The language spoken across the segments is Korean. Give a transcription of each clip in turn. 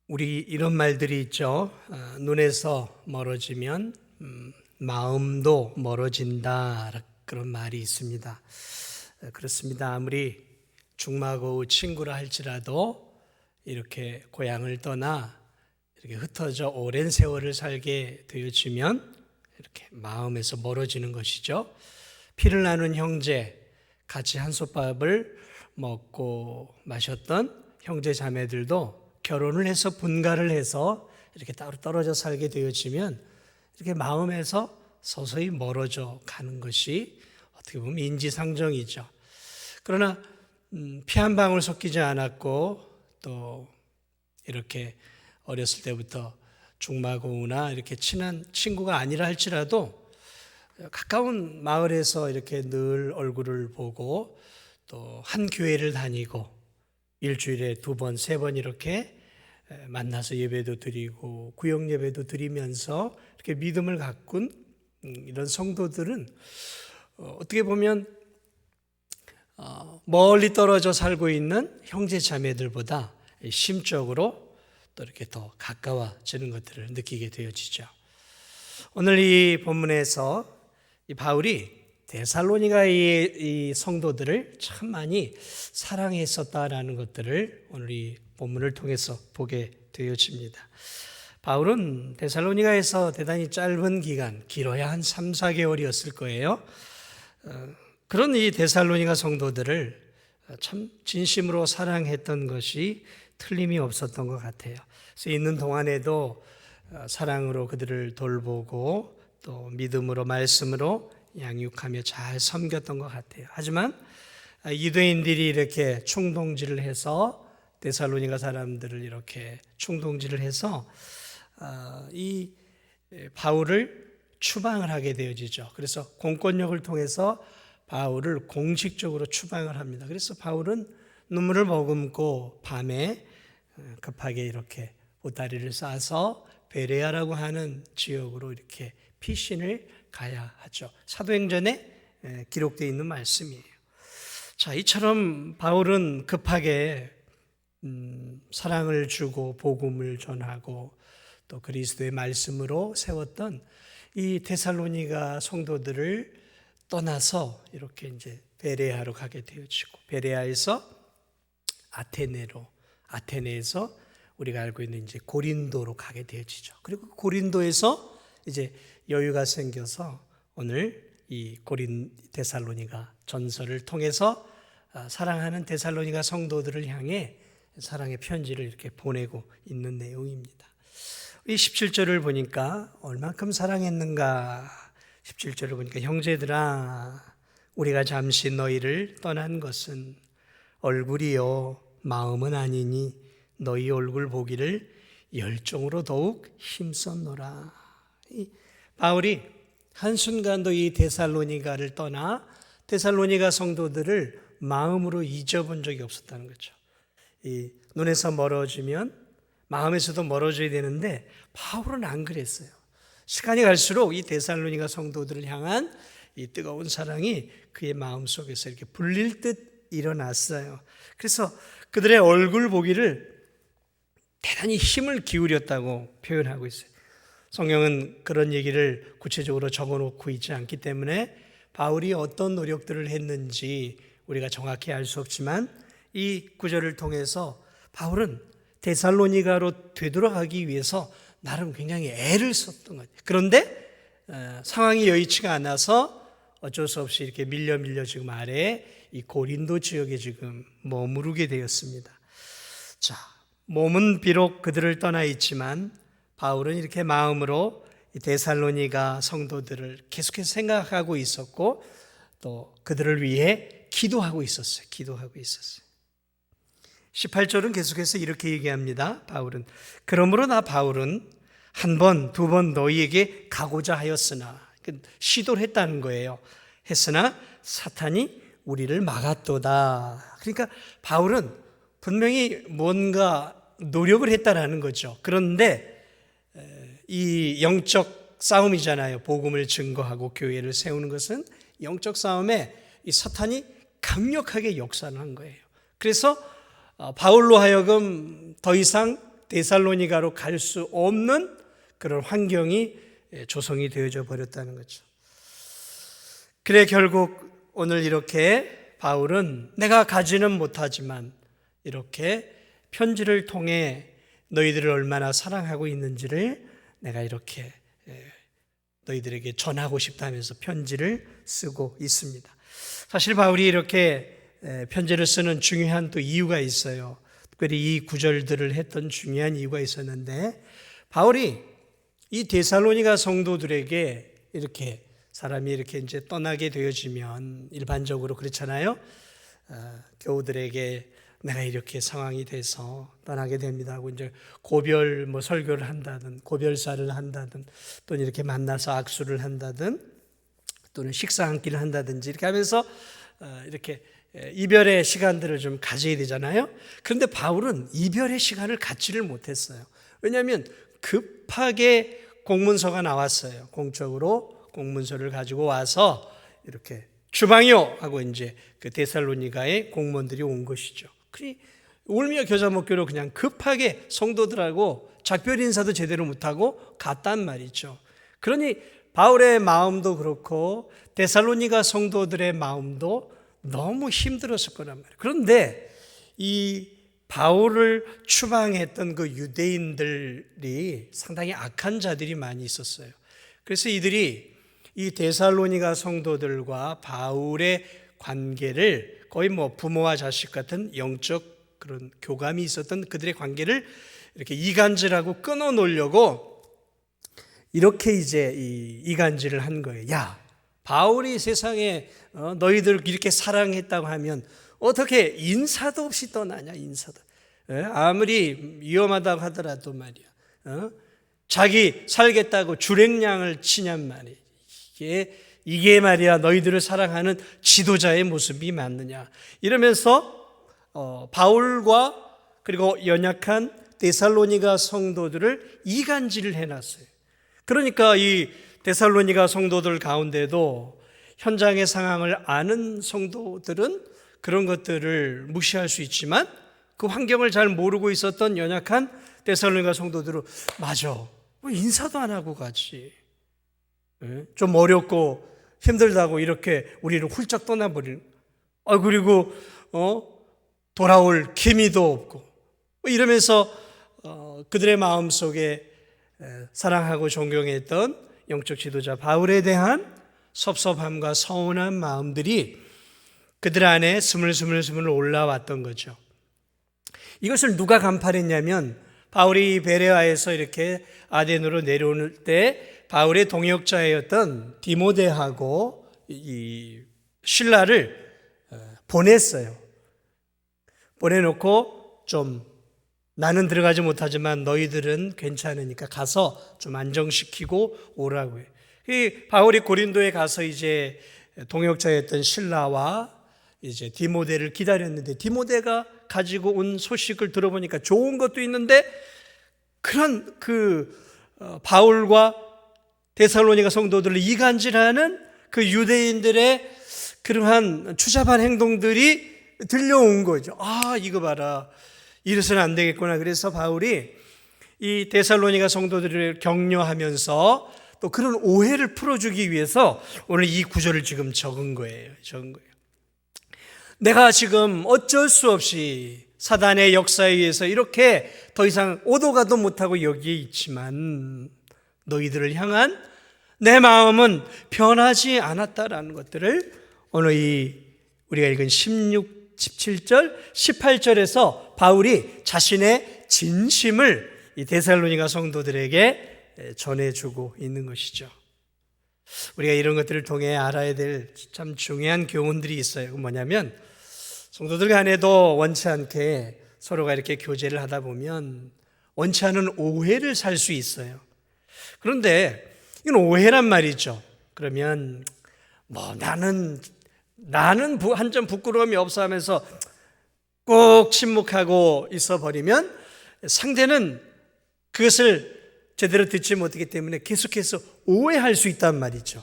우리 이런 말들이 있죠. 눈에서 멀어지면 마음도 멀어진다. 그런 말이 있습니다. 그렇습니다. 아무리 중마고우 친구라 할지라도 이렇게 고향을 떠나 이렇게 흩어져 오랜 세월을 살게 되어지면 이렇게 마음에서 멀어지는 것이죠. 피를 나눈 형제, 같이 한솥밥을 먹고 마셨던 형제 자매들도 결혼을 해서 분가를 해서 이렇게 따로 떨어져 살게 되어지면 이렇게 마음에서 서서히 멀어져 가는 것이 어떻게 보면 인지상정이죠. 그러나 피 한 방울 섞이지 않았고 또 이렇게 어렸을 때부터 중마고우나 이렇게 친한 친구가 아니라 할지라도 가까운 마을에서 이렇게 늘 얼굴을 보고 또 한 교회를 다니고 일주일에 2번, 3번 이렇게 만나서 예배도 드리고 구역 예배도 드리면서 이렇게 믿음을 가꾼 이런 성도들은 어떻게 보면 멀리 떨어져 살고 있는 형제 자매들보다 심적으로 또 이렇게 더 가까워지는 것들을 느끼게 되어지죠. 오늘 이 본문에서 이 바울이 데살로니가의 이 성도들을 참 많이 사랑했었다라는 것들을 오늘 이 본문을 통해서 보게 되어집니다. 바울은 데살로니가에서 대단히 짧은 기간, 길어야 한 3, 4개월이었을 거예요. 그런 이 데살로니가 성도들을 참 진심으로 사랑했던 것이 틀림이 없었던 것 같아요. 그래서 있는 동안에도 사랑으로 그들을 돌보고 또 믿음으로 말씀으로 양육하며 잘 섬겼던 것 같아요. 하지만 유대인들이 이렇게 충동질을 해서 데살로니가 사람들을 이렇게 충동질을 해서 이 바울을 추방을 하게 되어지죠. 그래서 공권력을 통해서 바울을 공식적으로 추방을 합니다. 그래서 바울은 눈물을 머금고 밤에 급하게 이렇게 보따리를 싸서 베레아라고 하는 지역으로 이렇게 피신을 가야 하죠. 사도행전에 기록되어 있는 말씀이에요. 자, 이처럼 바울은 급하게 사랑을 주고 복음을 전하고 또 그리스도의 말씀으로 세웠던 이 데살로니가 성도들을 떠나서 이렇게 이제 베레아로 가게 되어지고 베레아에서 아테네에서 우리가 알고 있는 이제 고린도로 가게 되어지죠. 그리고 고린도에서 이제 여유가 생겨서 오늘 이 데살로니가 전설을 통해서 사랑하는 데살로니가 성도들을 향해 사랑의 편지를 이렇게 보내고 있는 내용입니다. 이 17절을 보니까 얼만큼 사랑했는가. 17절을 보니까 형제들아 우리가 잠시 너희를 떠난 것은 얼굴이요 마음은 아니니 너희 얼굴 보기를 열정으로 더욱 힘썼노라. 바울이 한순간도 이 데살로니가를 떠나 데살로니가 성도들을 마음으로 잊어본 적이 없었다는 거죠. 이 눈에서 멀어지면 마음에서도 멀어져야 되는데 바울은 안 그랬어요. 시간이 갈수록 이 데살로니가 성도들을 향한 이 뜨거운 사랑이 그의 마음속에서 이렇게 불릴 듯 일어났어요. 그래서 그들의 얼굴 보기를 대단히 힘을 기울였다고 표현하고 있어요. 성경은 그런 얘기를 구체적으로 적어놓고 있지 않기 때문에 바울이 어떤 노력들을 했는지 우리가 정확히 알 수 없지만 이 구절을 통해서 바울은 데살로니가로 되돌아가기 위해서 나름 굉장히 애를 썼던 것 같아요. 그런데 상황이 여의치가 않아서 어쩔 수 없이 이렇게 밀려 지금 아래 이 고린도 지역에 지금 머무르게 되었습니다. 자, 몸은 비록 그들을 떠나 있지만 바울은 이렇게 마음으로 데살로니가 성도들을 계속해서 생각하고 있었고 또 그들을 위해 기도하고 있었어요. 18절은 계속해서 이렇게 얘기합니다. 바울은 그러므로 나 바울은 1번, 2번 너희에게 가고자 하였으나 시도를 했다는 거예요. 했으나 사탄이 우리를 막았도다. 그러니까 바울은 분명히 뭔가 노력을 했다라는 거죠. 그런데 이 영적 싸움이잖아요. 복음을 증거하고 교회를 세우는 것은 영적 싸움에 이 사탄이 강력하게 역사를 한 거예요. 그래서 바울로 하여금 더 이상 데살로니가로 갈 수 없는 그런 환경이 조성이 되어져 버렸다는 거죠. 그래 결국 오늘 이렇게 바울은 내가 가지는 못하지만 이렇게 편지를 통해 너희들을 얼마나 사랑하고 있는지를 내가 이렇게 너희들에게 전하고 싶다면서 편지를 쓰고 있습니다. 사실 바울이 이렇게 편지를 쓰는 중요한 또 이유가 있어요. 특별히 이 구절들을 했던 중요한 이유가 있었는데, 바울이 이 데살로니가 성도들에게 이렇게 사람이 이렇게 이제 떠나게 되어지면 일반적으로 그렇잖아요. 교우들에게 내가 이렇게 상황이 돼서 떠나게 됩니다 하고 이제 고별 설교를 한다든 고별사를 한다든 또는 이렇게 만나서 악수를 한다든 또는 식사 한 끼를 한다든지 이렇게 하면서 이렇게 이별의 시간들을 좀 가져야 되잖아요. 그런데 바울은 이별의 시간을 갖지를 못했어요. 왜냐하면 급하게 공문서가 나왔어요. 공적으로 공문서를 가지고 와서 이렇게 주방이요 하고 이제 그 데살로니가의 공무원들이 온 것이죠. 그니 울며 겨자 먹기로 그냥 급하게 성도들하고 작별 인사도 제대로 못하고 갔단 말이죠. 그러니 바울의 마음도 그렇고 데살로니가 성도들의 마음도 너무 힘들었을 거란 말이에요. 그런데 이 바울을 추방했던 그 유대인들이 상당히 악한 자들이 많이 있었어요. 그래서 이들이 이 데살로니가 성도들과 바울의 관계를 거의 부모와 자식 같은 영적 그런 교감이 있었던 그들의 관계를 이렇게 이간질하고 끊어 놓으려고 이렇게 이제 이간질을 한 거예요. 야, 바울이 세상에 너희들 이렇게 사랑했다고 하면 어떻게 인사도 없이 떠나냐, 인사도. 아무리 위험하다고 하더라도 말이야. 자기 살겠다고 주랭량을 치냔 말이야. 이게 말이야 너희들을 사랑하는 지도자의 모습이 맞느냐. 이러면서 바울과 그리고 연약한 데살로니가 성도들을 이간질을 해놨어요. 그러니까 이 데살로니가 성도들 가운데도 현장의 상황을 아는 성도들은 그런 것들을 무시할 수 있지만 그 환경을 잘 모르고 있었던 연약한 데살로니가 성도들은 맞아, 인사도 안 하고 가지, 좀 어렵고 힘들다고 이렇게 우리를 훌쩍 떠나버리는, 그리고 돌아올 기미도 없고 이러면서 그들의 마음속에 사랑하고 존경했던 영적 지도자 바울에 대한 섭섭함과 서운한 마음들이 그들 안에 스물스물 올라왔던 거죠. 이것을 누가 간파했냐면 바울이 베레아에서 이렇게 아덴으로 내려올 때 바울의 동역자였던 디모데하고 이 실라를 보냈어요. 보내놓고 좀 나는 들어가지 못하지만 너희들은 괜찮으니까 가서 좀 안정시키고 오라고 해요. 이 바울이 고린도에 가서 이제 동역자였던 실라와 이제 디모데를 기다렸는데 디모데가 가지고 온 소식을 들어보니까 좋은 것도 있는데 그런 바울과 데살로니가 성도들을 이간질하는 그 유대인들의 그러한 추잡한 행동들이 들려온 거죠. 이거 봐라, 이래서는 안 되겠구나. 그래서 바울이 이 데살로니가 성도들을 격려하면서 또 그런 오해를 풀어주기 위해서 오늘 이 구절을 지금 적은 거예요. 내가 지금 어쩔 수 없이 사단의 역사에 의해서 이렇게 더 이상 오도 가도 못하고 여기에 있지만 너희들을 향한 내 마음은 변하지 않았다라는 것들을 오늘 우리가 읽은 16, 17절, 18절에서 바울이 자신의 진심을 이 데살로니가 성도들에게 전해주고 있는 것이죠. 우리가 이런 것들을 통해 알아야 될 참 중요한 교훈들이 있어요. 뭐냐면 성도들 간에도 원치 않게 서로가 이렇게 교제를 하다 보면 원치 않은 오해를 살 수 있어요. 그런데 이건 오해란 말이죠. 그러면 나는 한 점 부끄러움이 없어 하면서 꼭 침묵하고 있어 버리면 상대는 그것을 제대로 듣지 못하기 때문에 계속해서 오해할 수 있단 말이죠.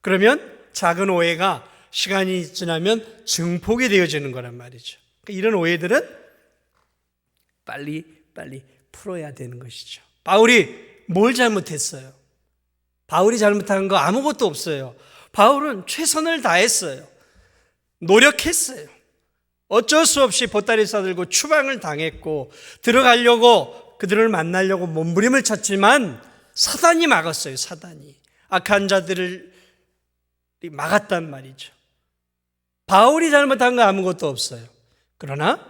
그러면 작은 오해가 시간이 지나면 증폭이 되어지는 거란 말이죠. 이런 오해들은 빨리 풀어야 되는 것이죠. 바울이 뭘 잘못했어요? 바울이 잘못한 거 아무것도 없어요. 바울은 최선을 다했어요. 노력했어요. 어쩔 수 없이 보따리 싸들고 추방을 당했고 들어가려고 그들을 만나려고 몸부림을 쳤지만 사단이 막았어요. 사단이 악한 자들을 막았단 말이죠. 바울이 잘못한 거 아무것도 없어요. 그러나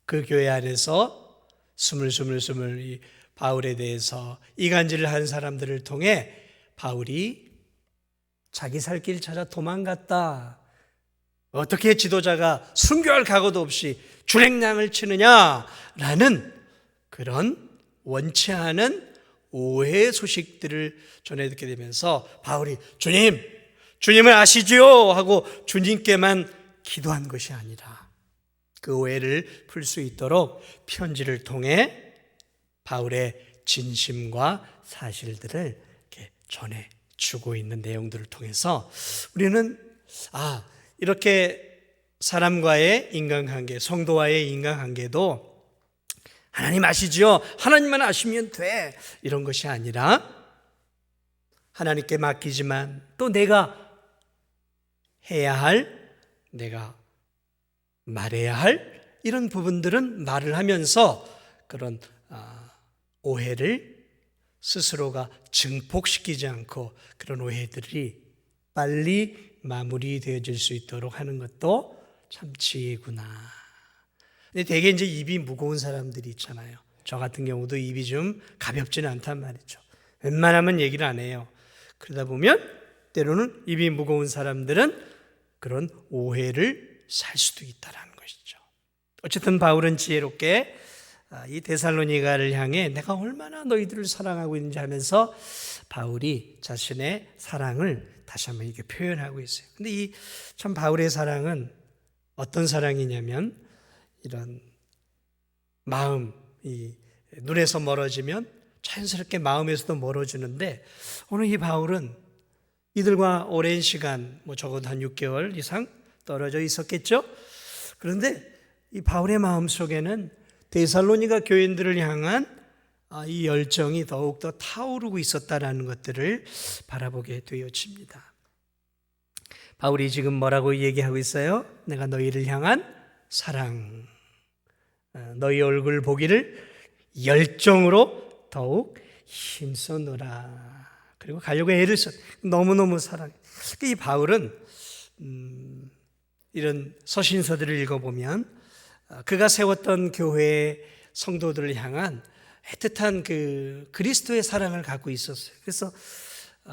그 교회 안에서 스물스물 이 바울에 대해서 이간질을 한 사람들을 통해 바울이 자기 살 길 찾아 도망갔다. 어떻게 지도자가 순교할 각오도 없이 주랭랑을 치느냐라는 그런 원치 않은 오해의 소식들을 전해 듣게 되면서 바울이 주님을 아시지요? 하고 주님께만 기도한 것이 아니라 그 오해를 풀 수 있도록 편지를 통해 바울의 진심과 사실들을 이렇게 전해주고 있는 내용들을 통해서 우리는 이렇게 사람과의 인간관계, 성도와의 인간관계도 하나님 아시죠? 하나님만 아시면 돼. 이런 것이 아니라 하나님께 맡기지만 또 내가 해야 할, 내가 말해야 할 이런 부분들은 말을 하면서 그런 오해를 스스로가 증폭시키지 않고 그런 오해들이 빨리 마무리되어질 수 있도록 하는 것도 참 지혜구나. 근데 되게 이제 입이 무거운 사람들이 있잖아요. 저 같은 경우도 입이 좀 가볍지는 않단 말이죠. 웬만하면 얘기를 안 해요. 그러다 보면 때로는 입이 무거운 사람들은 그런 오해를 살 수도 있다는 것이죠. 어쨌든 바울은 지혜롭게 이 데살로니가를 향해 내가 얼마나 너희들을 사랑하고 있는지 하면서 바울이 자신의 사랑을 다시 한번 이렇게 표현하고 있어요. 근데 이 참 바울의 사랑은 어떤 사랑이냐면 이런 마음, 이 눈에서 멀어지면 자연스럽게 마음에서도 멀어지는데 오늘 이 바울은 이들과 오랜 시간, 적어도 한 6개월 이상 떨어져 있었겠죠. 그런데 이 바울의 마음 속에는 데살로니가 교인들을 향한 이 열정이 더욱더 타오르고 있었다라는 것들을 바라보게 되어집니다. 바울이 지금 뭐라고 얘기하고 있어요? 내가 너희를 향한 사랑, 너희 얼굴 보기를 열정으로 더욱 힘써노라. 그리고 가려고 애를 써. 너무너무 사랑해. 이 바울은 이런 서신서들을 읽어보면 그가 세웠던 교회의 성도들을 향한 애틋한 그 그리스도의 사랑을 갖고 있었어요. 그래서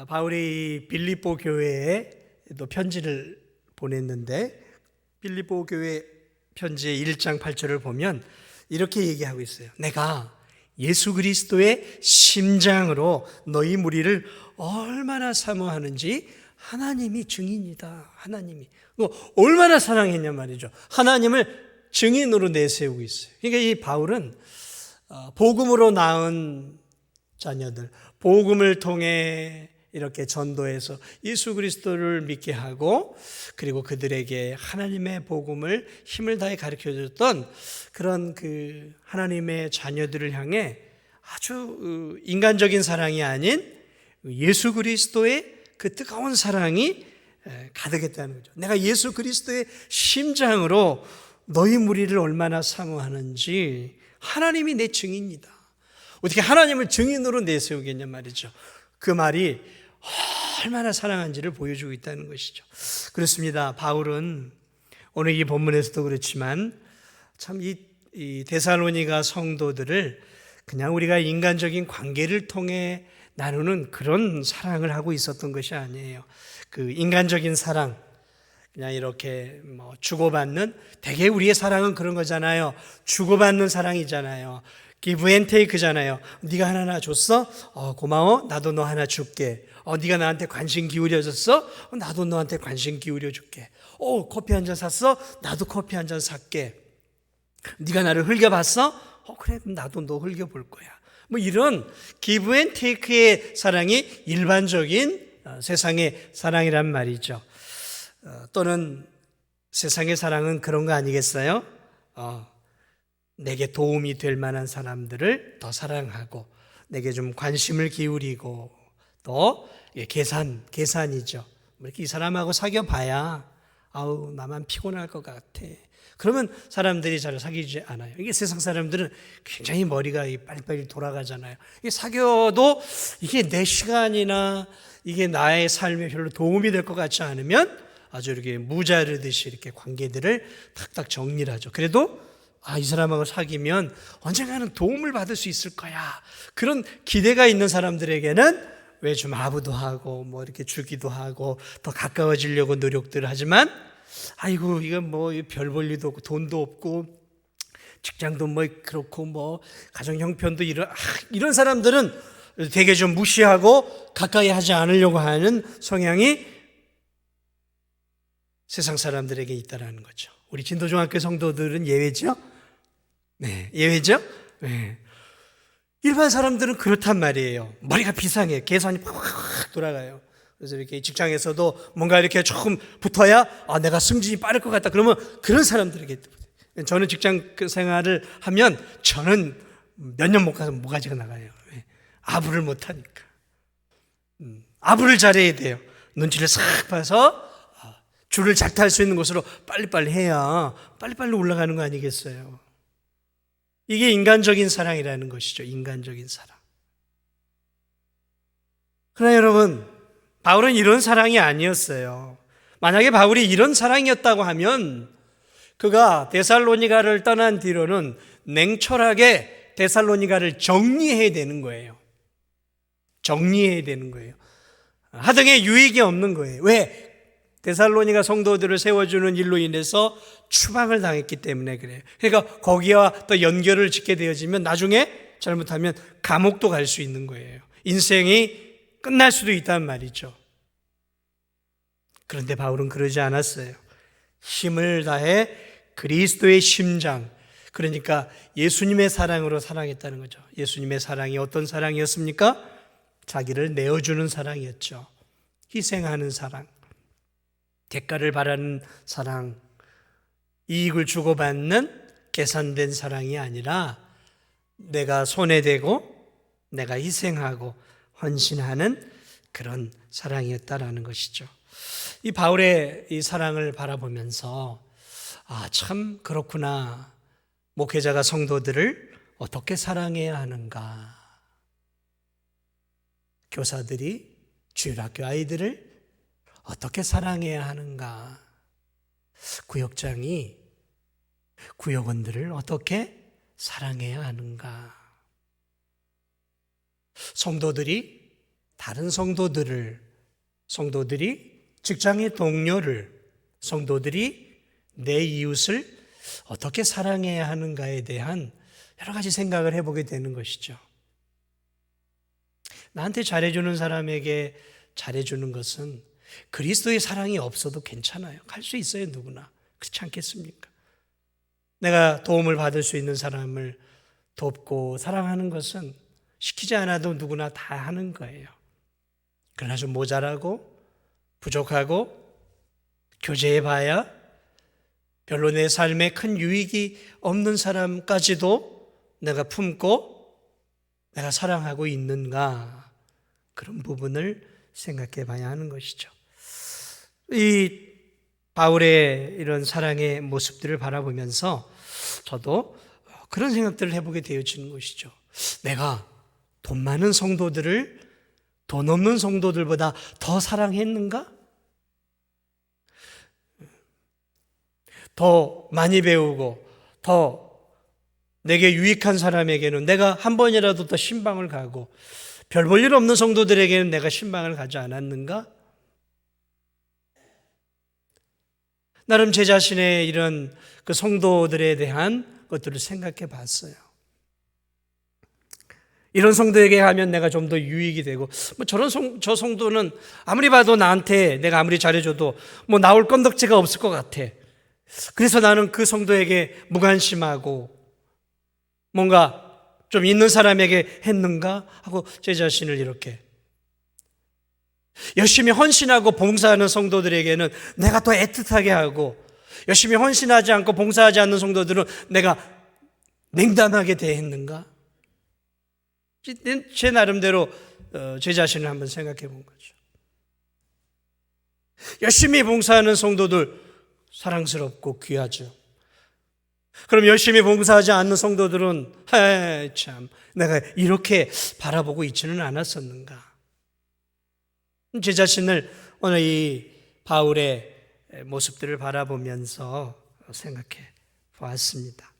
바울이 빌립보 교회에도 편지를 보냈는데 빌립보 교회 편지의 1장 8절을 보면 이렇게 얘기하고 있어요. 내가 예수 그리스도의 심장으로 너희 무리를 얼마나 사모하는지 하나님이 증인이다. 하나님이 얼마나 사랑했냐 말이죠. 하나님을 증인으로 내세우고 있어요. 그러니까 이 바울은 복음으로 낳은 자녀들, 복음을 통해 이렇게 전도해서 예수 그리스도를 믿게 하고 그리고 그들에게 하나님의 복음을 힘을 다해 가르쳐줬던 그런 그 하나님의 자녀들을 향해 아주 인간적인 사랑이 아닌 예수 그리스도의 그 뜨거운 사랑이 가득했다는 거죠. 내가 예수 그리스도의 심장으로 너희 무리를 얼마나 사모하는지 하나님이 내 증인이다. 어떻게 하나님을 증인으로 내세우겠냐 말이죠. 그 말이 얼마나 사랑한지를 보여주고 있다는 것이죠. 그렇습니다. 바울은 오늘 이 본문에서도 그렇지만 참 이 데살로니가 성도들을 그냥 우리가 인간적인 관계를 통해 나누는 그런 사랑을 하고 있었던 것이 아니에요. 그 인간적인 사랑, 그냥 이렇게 주고받는, 대개 우리의 사랑은 그런 거잖아요. 주고받는 사랑이잖아요. give and take잖아요. 네가 하나 줬어? 고마워. 나도 너 하나 줄게. 네가 나한테 관심 기울여줬어? 나도 너한테 관심 기울여줄게. 커피 한 잔 샀어? 나도 커피 한 잔 살게. 네가 나를 흘겨봤어? 그래, 그럼 나도 너 흘겨볼 거야. 이런 give and take의 사랑이 일반적인 세상의 사랑이란 말이죠. 또는 세상의 사랑은 그런 거 아니겠어요? 내게 도움이 될 만한 사람들을 더 사랑하고 내게 좀 관심을 기울이고 또 계산이죠. 이렇게 이 사람하고 사귀어 봐야 아우 나만 피곤할 것 같아. 그러면 사람들이 잘 사귀지 않아요. 이게 세상 사람들은 굉장히 머리가 빨리빨리 돌아가잖아요. 이게 사귀어도 이게 내 시간이나 이게 나의 삶에 별로 도움이 될 것 같지 않으면 아주 이렇게 무자르듯이 이렇게 관계들을 탁탁 정리를 하죠. 그래도 이 사람하고 사귀면 언젠가는 도움을 받을 수 있을 거야. 그런 기대가 있는 사람들에게는 왜 좀 아부도 하고 뭐 이렇게 주기도 하고 더 가까워지려고 노력들을 하지만 아이고 이건 뭐 별 볼 일도 없고 돈도 없고 직장도 뭐 그렇고 뭐 가정 형편도 이런 사람들은 되게 좀 무시하고 가까이 하지 않으려고 하는 성향이 세상 사람들에게 있다라는 거죠. 우리 진도중학교 성도들은 예외죠? 네, 예외죠? 네. 일반 사람들은 그렇단 말이에요. 머리가 비상해. 계산이 팍 돌아가요. 그래서 이렇게 직장에서도 뭔가 이렇게 조금 붙어야 내가 승진이 빠를 것 같다. 그러면 그런 사람들에게 저는 직장 생활을 하면 저는 몇 년 못 가서 모가지가 나가요. 아부를 못 하니까. 아부를 잘해야 돼요. 눈치를 싹 봐서 줄을 잘 탈 수 있는 곳으로 빨리빨리 해야 빨리빨리 올라가는 거 아니겠어요? 이게 인간적인 사랑이라는 것이죠. 인간적인 사랑. 그러나 여러분, 바울은 이런 사랑이 아니었어요. 만약에 바울이 이런 사랑이었다고 하면 그가 데살로니가를 떠난 뒤로는 냉철하게 데살로니가를 정리해야 되는 거예요. 정리해야 되는 거예요. 하등의 유익이 없는 거예요. 왜? 데살로니가 성도들을 세워주는 일로 인해서 추방을 당했기 때문에 그래요. 그러니까 거기와 또 연결을 짓게 되어지면 나중에 잘못하면 감옥도 갈 수 있는 거예요. 인생이 끝날 수도 있단 말이죠. 그런데 바울은 그러지 않았어요. 힘을 다해 그리스도의 심장, 그러니까 예수님의 사랑으로 사랑했다는 거죠. 예수님의 사랑이 어떤 사랑이었습니까? 자기를 내어주는 사랑이었죠. 희생하는 사랑, 대가를 바라는 사랑, 이익을 주고받는 계산된 사랑이 아니라 내가 손해되고 내가 희생하고 헌신하는 그런 사랑이었다라는 것이죠. 이 바울의 이 사랑을 바라보면서 참 그렇구나. 목회자가 성도들을 어떻게 사랑해야 하는가. 교사들이 주일학교 아이들을 어떻게 사랑해야 하는가. 구역장이 구역원들을 어떻게 사랑해야 하는가. 성도들이 다른 성도들이 직장의 동료를, 성도들이 내 이웃을 어떻게 사랑해야 하는가에 대한 여러 가지 생각을 해보게 되는 것이죠. 나한테 잘해주는 사람에게 잘해주는 것은 그리스도의 사랑이 없어도 괜찮아요. 할 수 있어요, 누구나. 그렇지 않겠습니까? 내가 도움을 받을 수 있는 사람을 돕고 사랑하는 것은 시키지 않아도 누구나 다 하는 거예요. 그러나 좀 모자라고 부족하고 교제해봐야 별로 내 삶에 큰 유익이 없는 사람까지도 내가 품고 내가 사랑하고 있는가, 그런 부분을 생각해 봐야 하는 것이죠. 이 바울의 이런 사랑의 모습들을 바라보면서 저도 그런 생각들을 해보게 되어지는 것이죠. 내가 돈 많은 성도들을 돈 없는 성도들보다 더 사랑했는가? 더 많이 배우고 더 내게 유익한 사람에게는 내가 한 번이라도 더 신방을 가고 별 볼 일 없는 성도들에게는 내가 신방을 가지 않았는가? 나름 제 자신의 이런 그 성도들에 대한 것들을 생각해 봤어요. 이런 성도에게 하면 내가 좀 더 유익이 되고, 저 성도는 아무리 봐도 나한테 내가 아무리 잘해줘도 나올 건덕지가 없을 것 같아. 그래서 나는 그 성도에게 무관심하고 뭔가 좀 있는 사람에게 했는가 하고 제 자신을 이렇게 열심히 헌신하고 봉사하는 성도들에게는 내가 더 애틋하게 하고, 열심히 헌신하지 않고 봉사하지 않는 성도들은 내가 냉담하게 대했는가? 제 나름대로 제 자신을 한번 생각해 본 거죠. 열심히 봉사하는 성도들 사랑스럽고 귀하죠. 그럼 열심히 봉사하지 않는 성도들은 참 내가 이렇게 바라보고 있지는 않았었는가? 제 자신을 오늘 이 바울의 모습들을 바라보면서 생각해 보았습니다.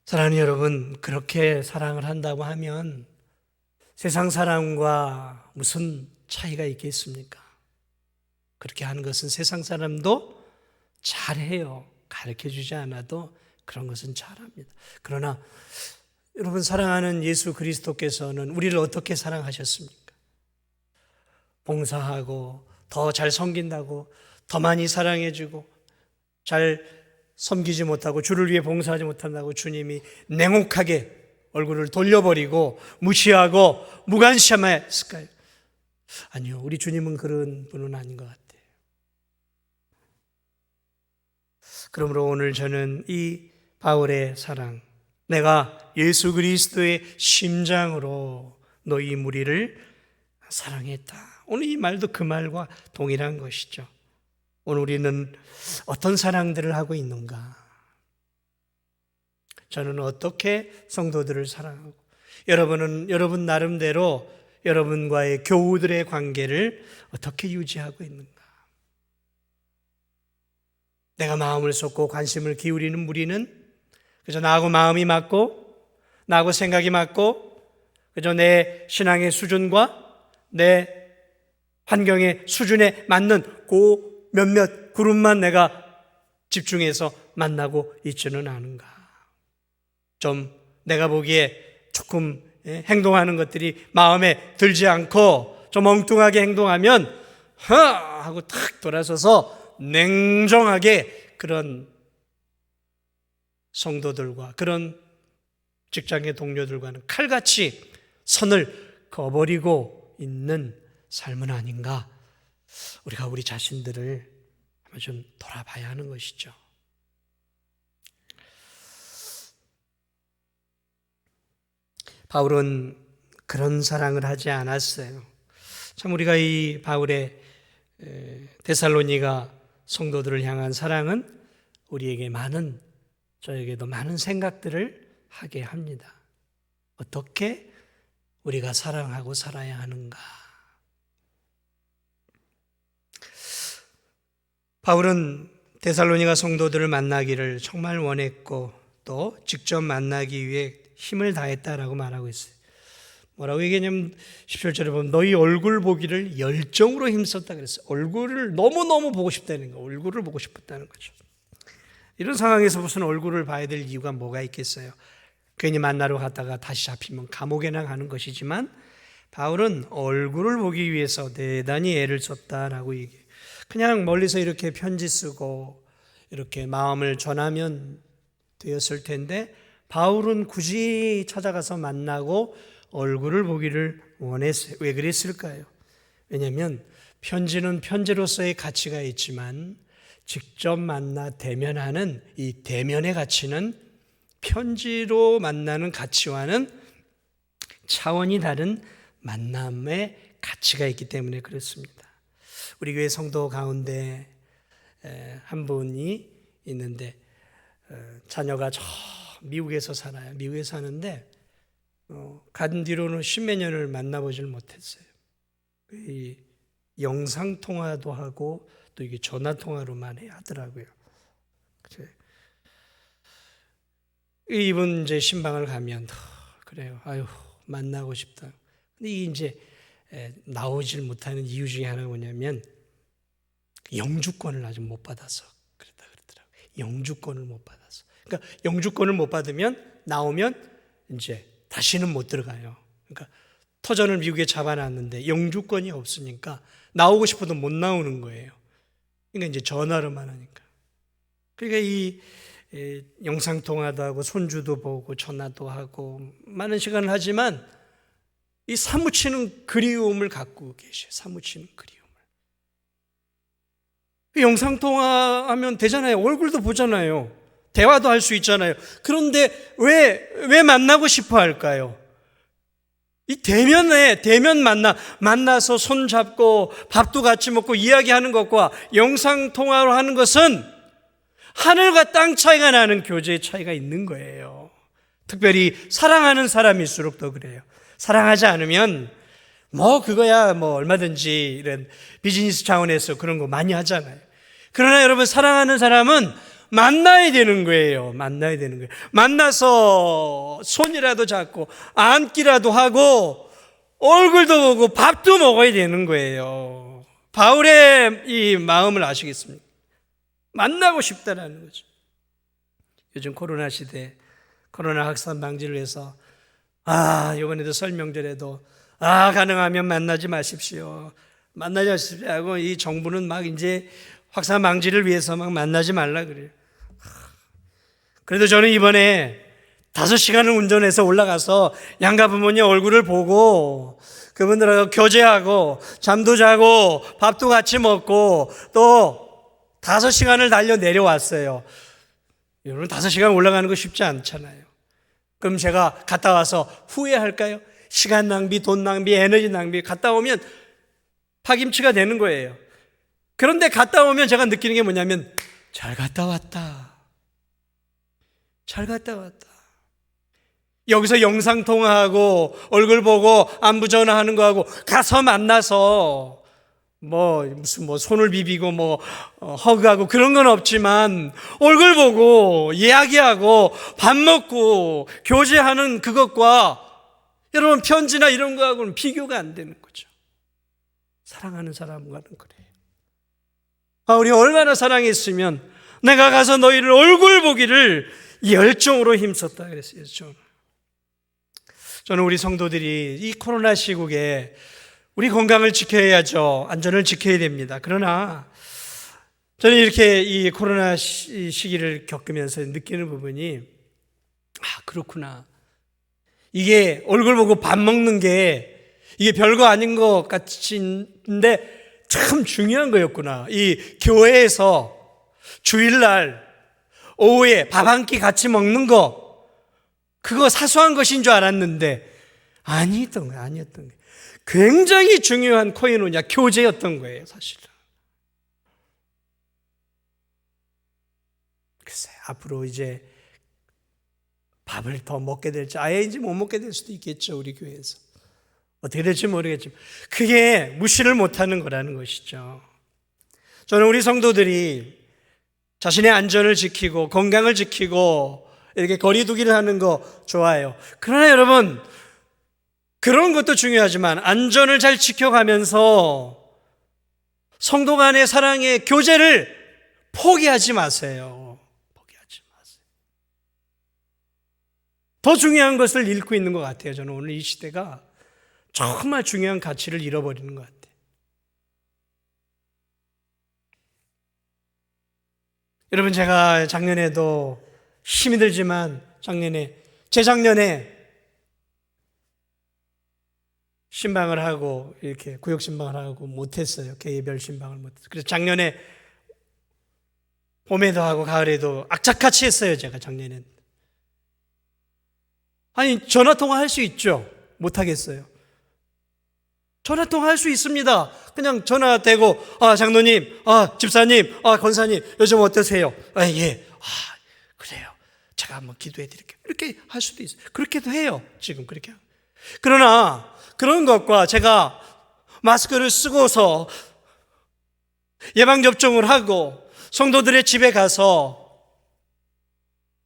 사랑하는 여러분, 그렇게 사랑을 한다고 하면 세상 사람과 무슨 차이가 있겠습니까? 그렇게 하는 것은 세상 사람도 잘해요. 가르쳐주지 않아도 그런 것은 잘합니다. 그러나 여러분, 사랑하는 예수 그리스도께서는 우리를 어떻게 사랑하셨습니까? 봉사하고 더 잘 섬긴다고 더 많이 사랑해주고 잘 섬기지 못하고 주를 위해 봉사하지 못한다고 주님이 냉혹하게 얼굴을 돌려버리고 무시하고 무관심했을까요? 아니요, 우리 주님은 그런 분은 아닌 것 같아요. 그러므로 오늘 저는 이 바울의 사랑, 내가 예수 그리스도의 심장으로 너희 무리를 사랑했다. 오늘 이 말도 그 말과 동일한 것이죠. 오늘 우리는 어떤 사랑들을 하고 있는가? 저는 어떻게 성도들을 사랑하고, 여러분은 여러분 나름대로 여러분과의 교우들의 관계를 어떻게 유지하고 있는가? 내가 마음을 쏟고 관심을 기울이는 무리는 그저 나하고 마음이 맞고 나하고 생각이 맞고 그저 내 신앙의 수준과 내 환경의 수준에 맞는 그 몇몇 그룹만 내가 집중해서 만나고 있지는 않은가? 좀 내가 보기에 조금 행동하는 것들이 마음에 들지 않고 좀 엉뚱하게 행동하면 하고 탁 돌아서서 냉정하게 그런 성도들과 그런 직장의 동료들과는 칼같이 선을 그어버리고 있는 삶은 아닌가? 우리가 우리 자신들을 한번 좀 돌아봐야 하는 것이죠. 바울은 그런 사랑을 하지 않았어요. 참 우리가 이 바울의 데살로니가 성도들을 향한 사랑은 우리에게 저에게도 많은 생각들을 하게 합니다. 어떻게 우리가 사랑하고 살아야 하는가? 바울은 데살로니가 성도들을 만나기를 정말 원했고 또 직접 만나기 위해 힘을 다했다라고 말하고 있어요. 뭐라고 얘기하냐면 17절에 보면 너희 얼굴 보기를 열정으로 힘썼다 그랬어요. 얼굴을 너무너무 보고 싶다는 거, 얼굴을 보고 싶었다는 거죠. 이런 상황에서 무슨 얼굴을 봐야 될 이유가 뭐가 있겠어요? 괜히 만나러 갔다가 다시 잡히면 감옥에나 가는 것이지만 바울은 얼굴을 보기 위해서 대단히 애를 썼다라고 얘기해요. 그냥 멀리서 이렇게 편지 쓰고 이렇게 마음을 전하면 되었을 텐데 바울은 굳이 찾아가서 만나고 얼굴을 보기를 원했어요. 왜 그랬을까요? 왜냐하면 편지는 편지로서의 가치가 있지만 직접 만나 대면하는 이 대면의 가치는 편지로 만나는 가치와는 차원이 다른 만남의 가치가 있기 때문에 그렇습니다. 우리 교회 성도 가운데 한 분이 있는데 자녀가 저 미국에서 살아요. 미국에 사는데 간 뒤로는 십몇 년을 만나보질 못했어요. 이 영상 통화도 하고 또 이게 전화 통화로만 해야 하더라고요. 이분 이제 신방을 가면 그래요. 아유 만나고 싶다. 근데 이게 이제 나오질 못하는 이유 중에 하나가 뭐냐면 영주권을 아직 못 받아서 그랬다 그러더라고요. 영주권을 못 받아서. 그러니까 영주권을 못 받으면 나오면 이제 다시는 못 들어가요. 그러니까 터전을 미국에 잡아놨는데 영주권이 없으니까 나오고 싶어도 못 나오는 거예요. 그러니까 이제 전화로만 하니까. 그러니까 이 영상통화도 하고 손주도 보고 전화도 하고 많은 시간을 하지만 이 사무치는 그리움을 갖고 계셔요. 사무치는 그리움을. 영상통화하면 되잖아요. 얼굴도 보잖아요. 대화도 할 수 있잖아요. 그런데 왜 만나고 싶어 할까요? 이 대면 만나서 손 잡고 밥도 같이 먹고 이야기하는 것과 영상통화로 하는 것은 하늘과 땅 차이가 나는 교제의 차이가 있는 거예요. 특별히 사랑하는 사람일수록 더 그래요. 사랑하지 않으면 그거야 얼마든지 이런 비즈니스 차원에서 그런 거 많이 하잖아요. 그러나 여러분, 사랑하는 사람은 만나야 되는 거예요. 만나야 되는 거예요. 만나서 손이라도 잡고 안기라도 하고 얼굴도 보고 밥도 먹어야 되는 거예요. 바울의 이 마음을 아시겠습니까? 만나고 싶다라는 거죠. 요즘 코로나 시대, 코로나 확산 방지를 위해서 이번에도 설명절에도 가능하면 만나지 마십시오. 만나지 마십시오 하고 이 정부는 이제 확산 방지를 위해서 만나지 말라 그래요. 그래도 저는 이번에 5시간을 운전해서 올라가서 양가 부모님 얼굴을 보고 그분들하고 교제하고 잠도 자고 밥도 같이 먹고 또 5시간을 달려 내려왔어요. 여러분, 5시간 올라가는 거 쉽지 않잖아요. 그럼 제가 갔다 와서 후회할까요? 시간 낭비, 돈 낭비, 에너지 낭비. 갔다 오면 파김치가 되는 거예요. 그런데 갔다 오면 제가 느끼는 게 뭐냐면 잘 갔다 왔다. 잘 갔다 왔다. 여기서 영상통화하고 얼굴 보고 안부 전화하는 거하고 가서 만나서 무슨 손을 비비고 허그하고 그런 건 없지만 얼굴 보고 이야기하고 밥 먹고 교제하는 그것과 여러분 편지나 이런 거하고는 비교가 안 되는 거죠. 사랑하는 사람과는 그래요. 우리 얼마나 사랑했으면 내가 가서 너희를 얼굴 보기를 열정으로 힘썼다 그랬어요. 저는 우리 성도들이 이 코로나 시국에 우리 건강을 지켜야죠. 안전을 지켜야 됩니다. 그러나 저는 이렇게 이 코로나 시기를 겪으면서 느끼는 부분이 그렇구나. 이게 얼굴 보고 밥 먹는 게 이게 별거 아닌 것 같은데 참 중요한 거였구나. 이 교회에서 주일날 오후에 밥 한 끼 같이 먹는 거, 그거 사소한 것인 줄 알았는데 아니었던 거예요. 굉장히 중요한 코이노냐, 교제였던 거예요, 사실은. 글쎄, 앞으로 이제 밥을 더 먹게 될지 아예 이제 못 먹게 될 수도 있겠죠, 우리 교회에서. 어떻게 될지 모르겠지만 그게 무시를 못하는 거라는 것이죠. 저는 우리 성도들이 자신의 안전을 지키고 건강을 지키고 이렇게 거리 두기를 하는 거 좋아요. 그러나 여러분, 그런 것도 중요하지만 안전을 잘 지켜가면서 성도 간의 사랑의 교제를 포기하지 마세요. 포기하지 마세요. 더 중요한 것을 잃고 있는 것 같아요. 저는 오늘 이 시대가 정말 중요한 가치를 잃어버리는 것 같아요. 여러분, 제가 작년에도 힘이 들지만 재작년에 신방을 하고 이렇게 구역 신방을 하고 못했어요. 개별 신방을 못했어요. 그래서 작년에 봄에도 하고 가을에도 악착같이 했어요. 제가 작년엔. 전화통화 할 수 있죠. 못하겠어요. 전화통화 할 수 있습니다. 그냥 전화 대고 장로님, 집사님, 권사님 요즘 어떠세요? 예. 그래요. 제가 한번 기도해 드릴게요. 이렇게 할 수도 있어요. 그렇게도 해요. 지금 그렇게. 그러나 그런 것과 제가 마스크를 쓰고서 예방접종을 하고 성도들의 집에 가서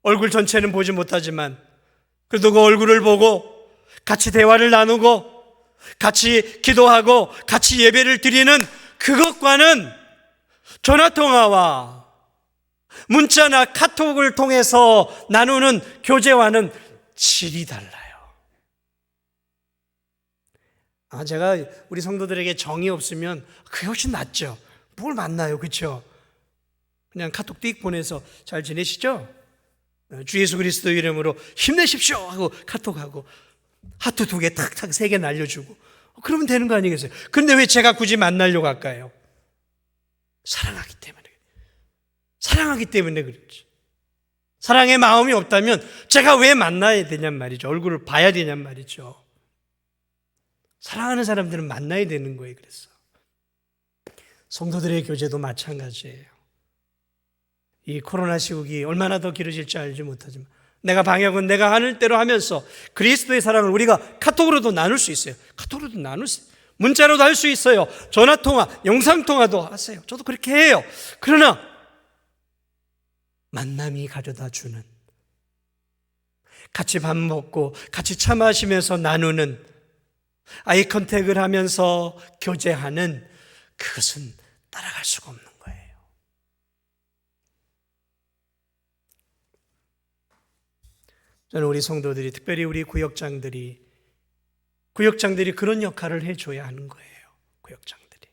얼굴 전체는 보지 못하지만 그래도 그 얼굴을 보고 같이 대화를 나누고 같이 기도하고 같이 예배를 드리는 그것과는 전화통화와 문자나 카톡을 통해서 나누는 교제와는 질이 달라요. 제가 우리 성도들에게 정이 없으면 그게 훨씬 낫죠. 뭘 만나요, 그렇죠? 그냥 카톡 띡 보내서 잘 지내시죠? 주 예수 그리스도 이름으로 힘내십시오 하고 카톡하고 하트 2개 탁탁 3개 날려주고 그러면 되는 거 아니겠어요? 근데 왜 제가 굳이 만나려고 할까요? 사랑하기 때문에. 사랑하기 때문에 그렇지. 사랑의 마음이 없다면 제가 왜 만나야 되냔 말이죠. 얼굴을 봐야 되냔 말이죠. 사랑하는 사람들은 만나야 되는 거예요. 그래서 성도들의 교제도 마찬가지예요. 이 코로나 시국이 얼마나 더 길어질지 알지 못하지만 내가 방역은 내가 하는 대로 하면서 그리스도의 사랑을 우리가 카톡으로도 나눌 수 있어요. 카톡으로도 나눌 수 있어요. 문자로도 할 수 있어요. 전화통화, 영상통화도 하세요. 저도 그렇게 해요. 그러나 만남이 가져다 주는, 같이 밥 먹고 같이 차 마시면서 나누는, 아이 컨택을 하면서 교제하는, 그것은 따라갈 수가 없는 거예요. 저는 우리 성도들이, 특별히 우리 구역장들이 그런 역할을 해줘야 하는 거예요. 구역장들이.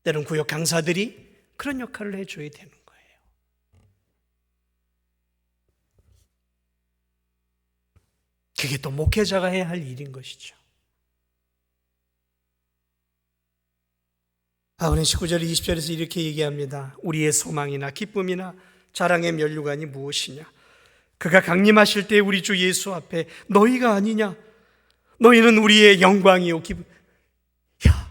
때론 구역 강사들이 그런 역할을 해줘야 되는 거예요. 그게 또 목회자가 해야 할 일인 것이죠. 바울은 19절 20절에서 이렇게 얘기합니다. 우리의 소망이나 기쁨이나 자랑의 면류관이 무엇이냐? 그가 강림하실 때 우리 주 예수 앞에 너희가 아니냐? 너희는 우리의 영광이요 기쁨. 야,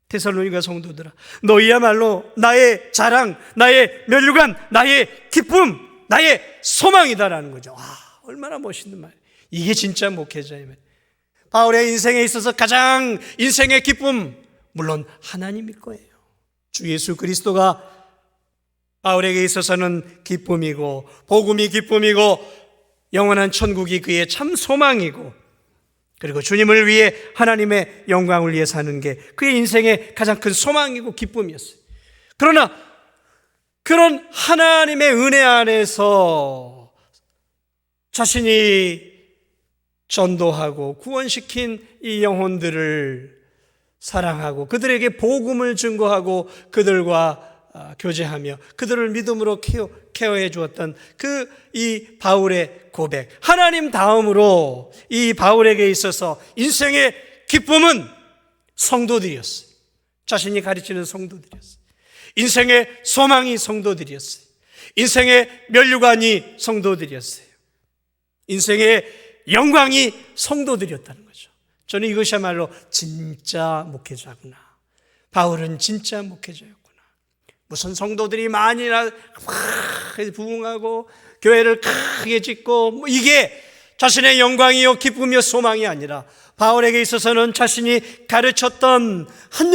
데살로니가 성도들아, 너희야말로 나의 자랑, 나의 면류관, 나의 기쁨, 나의 소망이다라는 거죠. 와, 얼마나 멋있는 말이에요. 이게 진짜 목회자의 말. 바울의 인생에 있어서 가장 인생의 기쁨, 물론 하나님일 거예요. 주 예수 그리스도가 바울에게 있어서는 기쁨이고, 복음이 기쁨이고, 영원한 천국이 그의 참 소망이고, 그리고 주님을 위해 하나님의 영광을 위해 사는 게 그의 인생의 가장 큰 소망이고 기쁨이었어요. 그러나 그런 하나님의 은혜 안에서 자신이 전도하고 구원시킨 이 영혼들을 사랑하고 그들에게 복음을 증거하고 그들과 교제하며 그들을 믿음으로 케어해 주었던 이 바울의 고백, 하나님 다음으로 이 바울에게 있어서 인생의 기쁨은 성도들이었어요. 자신이 가르치는 성도들이었어요. 인생의 소망이 성도들이었어요. 인생의 면류관이 성도들이었어요. 인생의 영광이 성도들이었다는 거죠. 저는 이것이야말로 진짜 목회자구나. 바울은 진짜 목회자였구나. 무슨 성도들이 많이나 부흥하고 교회를 크게 짓고 이게 자신의 영광이요 기쁨이요 소망이 아니라 바울에게 있어서는 자신이 가르쳤던 한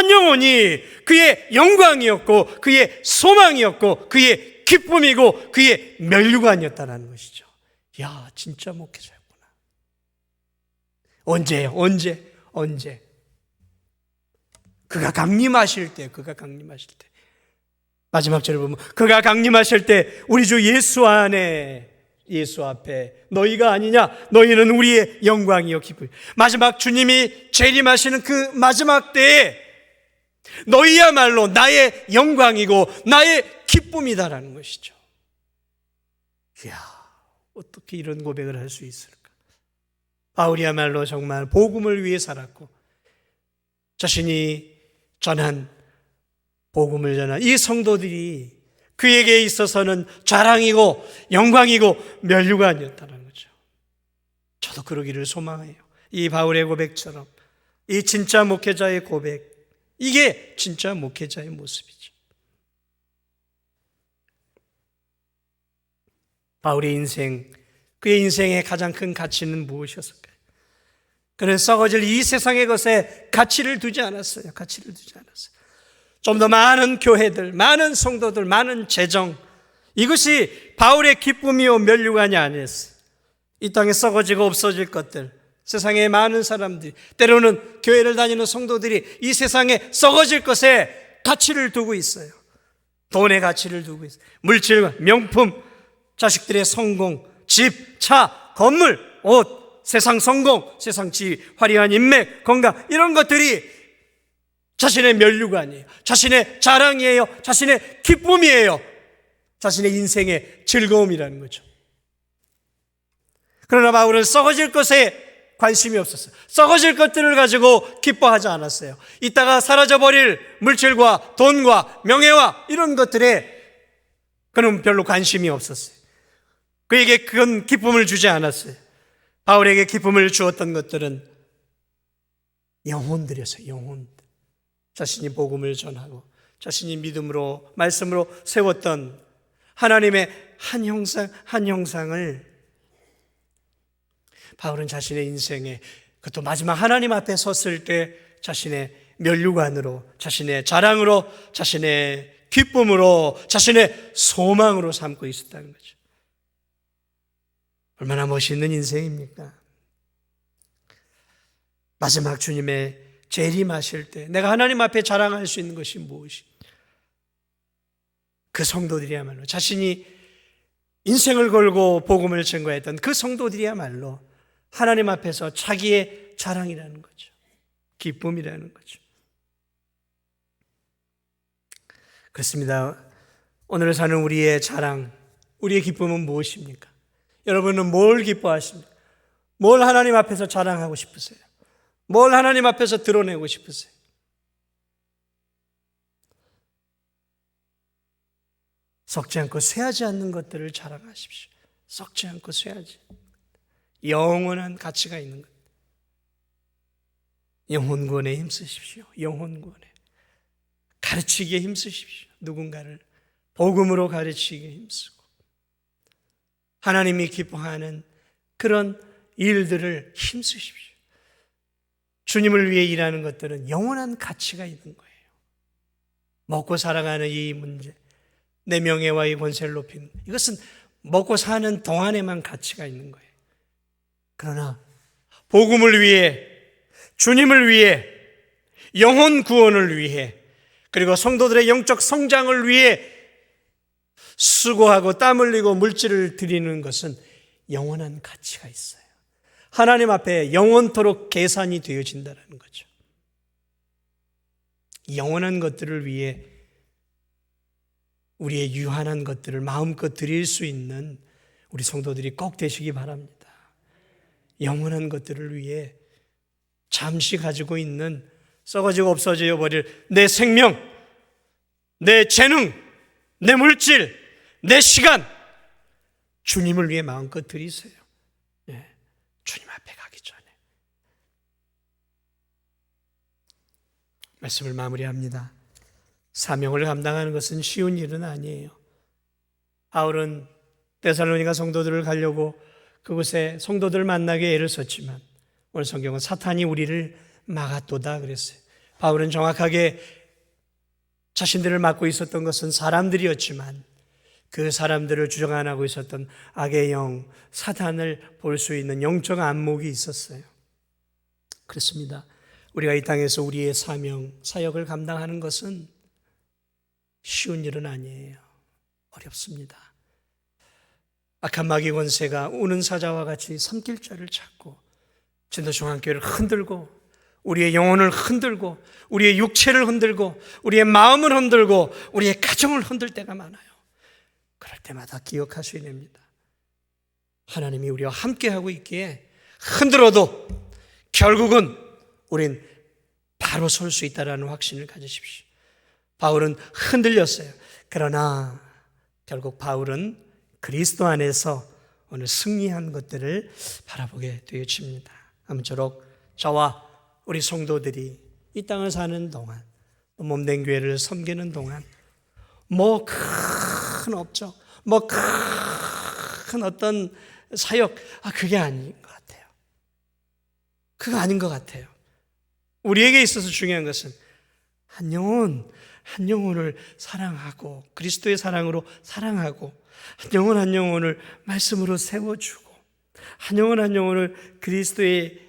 영혼이 그의 영광이었고 그의 소망이었고 그의 기쁨이고 그의 면류관이었다는 것이죠. 야, 진짜 목회자였구나. 언제? 그가 강림하실 때 마지막 절을 보면 그가 강림하실 때 우리 주 예수 앞에 너희가 아니냐? 너희는 우리의 영광이요 기쁨. 마지막 주님이 재림하시는 그 마지막 때에 너희야말로 나의 영광이고 나의 기쁨이다라는 것이죠. 이야, 어떻게 이런 고백을 할 수 있을까? 바울이야말로 정말 복음을 위해 살았고 자신이 전한 복음을 전한 이 성도들이 그에게 있어서는 자랑이고 영광이고 면류관이었다는 거죠. 저도 그러기를 소망해요. 이 바울의 고백처럼 이 진짜 목회자의 고백, 이게 진짜 목회자의 모습이죠. 바울의 인생, 그의 인생의 가장 큰 가치는 무엇이었을까요? 그는 썩어질 이 세상의 것에 가치를 두지 않았어요. 좀 더 많은 교회들, 많은 성도들, 많은 재정, 이것이 바울의 기쁨이요 면류관이 아니었어요. 이 땅에 썩어지고 없어질 것들, 세상에 많은 사람들이, 때로는 교회를 다니는 성도들이 이 세상에 썩어질 것에 가치를 두고 있어요. 돈의 가치를 두고 있어요. 물질, 명품, 자식들의 성공, 집, 차, 건물, 옷, 세상 성공, 세상 지위, 화려한 인맥, 건강, 이런 것들이 자신의 면류관이에요. 자신의 자랑이에요. 자신의 기쁨이에요. 자신의 인생의 즐거움이라는 거죠. 그러나 바울은 썩어질 것에 관심이 없었어요. 썩어질 것들을 가지고 기뻐하지 않았어요. 이따가 사라져버릴 물질과 돈과 명예와 이런 것들에 그는 별로 관심이 없었어요. 그에게 그건 기쁨을 주지 않았어요. 바울에게 기쁨을 주었던 것들은 영혼들이었어요. 영혼. 자신이 복음을 전하고 자신이 믿음으로 말씀으로 세웠던 하나님의 한 형상을 바울은 자신의 인생에, 그것도 마지막 하나님 앞에 섰을 때 자신의 면류관으로, 자신의 자랑으로, 자신의 기쁨으로, 자신의 소망으로 삼고 있었다는 거죠. 얼마나 멋있는 인생입니까? 마지막 주님의 재림하실 때 내가 하나님 앞에 자랑할 수 있는 것이 무엇이? 그 성도들이야말로, 자신이 인생을 걸고 복음을 증거했던 그 성도들이야말로 하나님 앞에서 자기의 자랑이라는 거죠. 기쁨이라는 거죠. 그렇습니다. 오늘 사는 우리의 자랑, 우리의 기쁨은 무엇입니까? 여러분은 뭘 기뻐하십니까? 뭘 하나님 앞에서 자랑하고 싶으세요? 뭘 하나님 앞에서 드러내고 싶으세요? 썩지 않고 쇠하지 않는 것들을 자랑하십시오. 썩지 않고 쇠하지, 영원한 가치가 있는 것. 영혼 구원에 힘쓰십시오. 영혼 구원에 가르치기에 힘쓰십시오. 누군가를 복음으로 가르치기에 힘쓰고 하나님이 기뻐하는 그런 일들을 힘쓰십시오. 주님을 위해 일하는 것들은 영원한 가치가 있는 거예요. 먹고 살아가는 이 문제, 내 명예와 이 권세를 높이는, 이것은 먹고 사는 동안에만 가치가 있는 거예요. 그러나 복음을 위해, 주님을 위해, 영혼 구원을 위해, 그리고 성도들의 영적 성장을 위해 수고하고 땀 흘리고 물질을 드리는 것은 영원한 가치가 있어요. 하나님 앞에 영원토록 계산이 되어진다는 거죠. 영원한 것들을 위해 우리의 유한한 것들을 마음껏 드릴 수 있는 우리 성도들이 꼭 되시기 바랍니다. 영원한 것들을 위해 잠시 가지고 있는 썩어지고 없어져 버릴 내 생명, 내 재능, 내 물질, 내 시간, 주님을 위해 마음껏 드리세요. 네, 주님 앞에 가기 전에. 말씀을 마무리합니다. 사명을 감당하는 것은 쉬운 일은 아니에요. 바울은 데살로니가 성도들을 가려고 그곳에 성도들을 만나게 애를 썼지만 오늘 성경은 사탄이 우리를 막았도다 그랬어요. 바울은 정확하게 자신들을 맡고 있었던 것은 사람들이었지만 그 사람들을 주장하고 있었던 악의 영, 사탄을 볼 수 있는 영적 안목이 있었어요. 그렇습니다. 우리가 이 땅에서 우리의 사명, 사역을 감당하는 것은 쉬운 일은 아니에요. 어렵습니다. 악한 마귀 권세가 우는 사자와 같이 삼킬 자를 찾고 진도중앙교회를 흔들고 우리의 영혼을 흔들고 우리의 육체를 흔들고 우리의 마음을 흔들고 우리의 가정을 흔들 때가 많아요. 그럴 때마다 기억하셔야 됩니다. 하나님이 우리와 함께하고 있기에 흔들어도 결국은 우린 바로 설 수 있다는 확신을 가지십시오. 바울은 흔들렸어요. 그러나 결국 바울은 그리스도 안에서 오늘 승리한 것들을 바라보게 되어집니다. 아무쪼록 저와 우리 성도들이 이 땅을 사는 동안, 몸된 교회를 섬기는 동안 뭐 큰 업적, 뭐 큰 어떤 사역, 그게 아닌 것 같아요. 그거 아닌 것 같아요. 우리에게 있어서 중요한 것은 한 영혼을 사랑하고 그리스도의 사랑으로 사랑하고 한 영혼을 말씀으로 세워주고 한 영혼을 그리스도의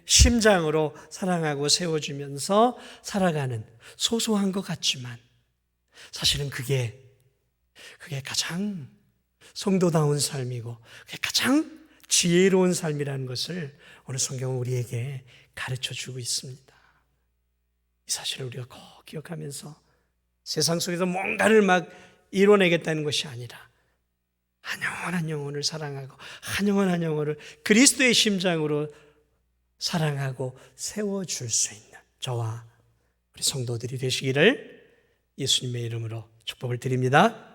심장으로 사랑하고 세워주면서 살아가는 소소한 것 같지만 사실은 그게 가장 성도다운 삶이고 그게 가장 지혜로운 삶이라는 것을 오늘 성경은 우리에게 가르쳐주고 있습니다. 이 사실을 우리가 꼭 기억하면서 세상 속에서 뭔가를 막 이뤄내겠다는 것이 아니라 한 영혼을 사랑하고 한 영혼을 그리스도의 심장으로 사랑하고 세워줄 수 있는 저와 우리 성도들이 되시기를 예수님의 이름으로 축복을 드립니다.